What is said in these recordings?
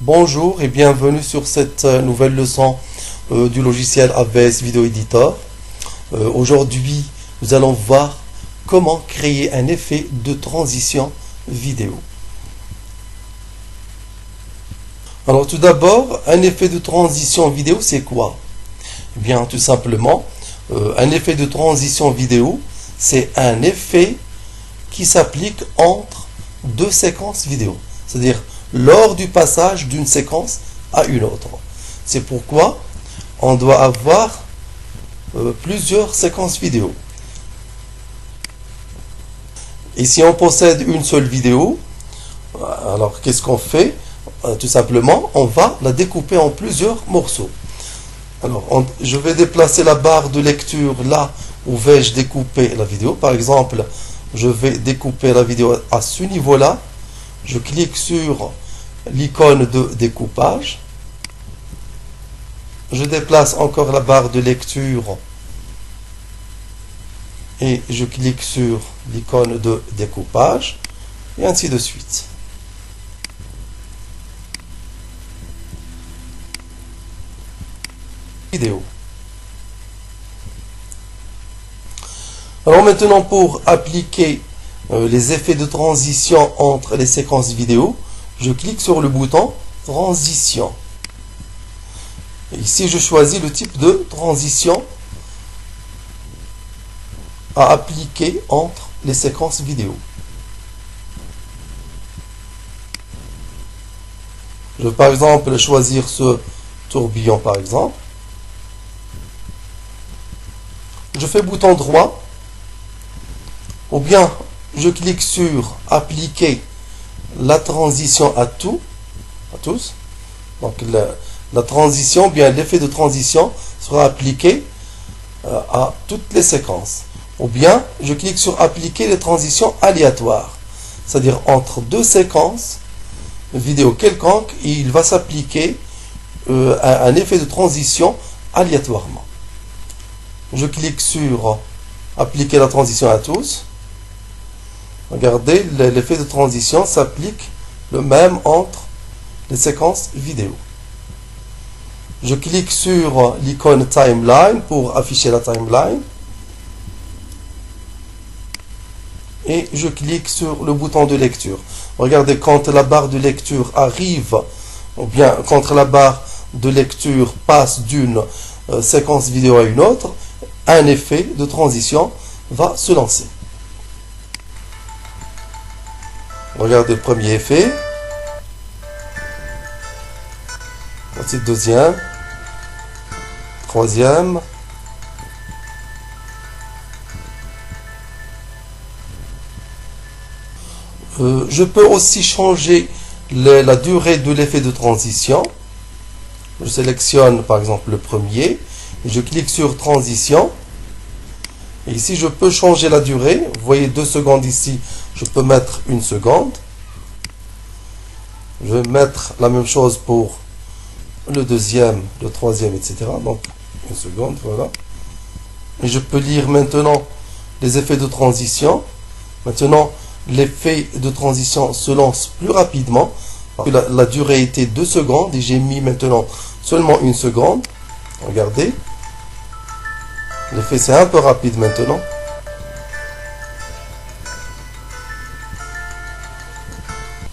Bonjour et bienvenue sur cette nouvelle leçon du logiciel AVS Video Editor. Aujourd'hui, nous allons voir comment créer un effet de transition vidéo. Alors tout d'abord, un effet de transition vidéo, c'est quoi? Eh bien, tout simplement, un effet de transition vidéo, c'est un effet qui s'applique entre deux séquences vidéo. C'est-à-dire lors du passage d'une séquence à une autre. C'est pourquoi on doit avoir plusieurs séquences vidéo. Et si on possède une seule vidéo, alors qu'est-ce qu'on fait? Tout simplement, on va la découper en plusieurs morceaux. Alors, je vais déplacer la barre de lecture là où vais-je découper la vidéo. Par exemple, je vais découper la vidéo à ce niveau-là. Je clique sur l'icône de découpage. Je déplace encore la barre de lecture et je clique sur l'icône de découpage et ainsi de suite. Vidéo. Alors maintenant, pour appliquer les effets de transition entre les séquences vidéo, je clique sur le bouton transition. Et ici, je choisis le type de transition à appliquer entre les séquences vidéo. Je vais par exemple choisir ce tourbillon par exemple. Je fais bouton droit, ou bien je clique sur appliquer la transition à tous. Donc la transition, bien l'effet de transition sera appliqué à toutes les séquences. Ou bien je clique sur appliquer les transitions aléatoires, c'est-à-dire entre deux séquences vidéo quelconque, il va s'appliquer un effet de transition aléatoirement. Je clique sur appliquer la transition à tous. Regardez, l'effet de transition s'applique le même entre les séquences vidéo. Je clique sur l'icône timeline pour afficher la timeline. Et je clique sur le bouton de lecture. Regardez, quand la barre de lecture arrive, ou bien quand la barre de lecture passe d'une séquence vidéo à une autre, un effet de transition va se lancer. Regardez le premier effet. Voici le deuxième. Troisième. Je peux aussi changer la durée de l'effet de transition. Je sélectionne par exemple le premier. Je clique sur transition. Et ici, je peux changer la durée. Vous voyez 2 secondes ici. Je peux mettre 1 seconde. Je vais mettre la même chose pour le deuxième, le troisième, etc. Donc, 1 seconde, voilà. Et je peux lire maintenant les effets de transition. Maintenant, l'effet de transition se lance plus rapidement. La durée était 2 secondes et j'ai mis maintenant seulement 1 seconde. Regardez. L'effet c'est un peu rapide maintenant.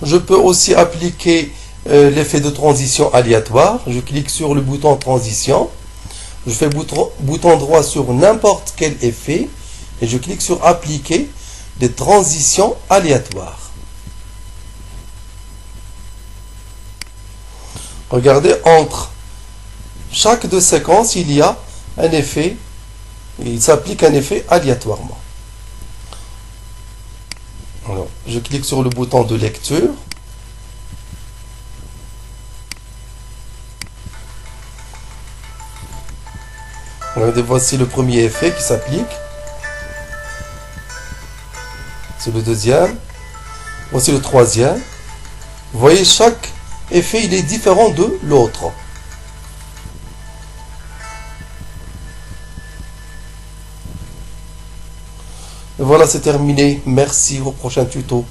Je peux aussi appliquer l'effet de transition aléatoire. Je clique sur le bouton transition. Je fais bouton droit sur n'importe quel effet et je clique sur appliquer des transitions aléatoires. Regardez, entre chaque deux séquences, il y a un effet. Il s'applique un effet aléatoirement. Alors, je clique sur le bouton de lecture. Regardez, voici le premier effet qui s'applique. C'est le deuxième. Voici le troisième. Vous voyez, chaque effet il est différent de l'autre. Et voilà, c'est terminé. Merci, au prochain tuto.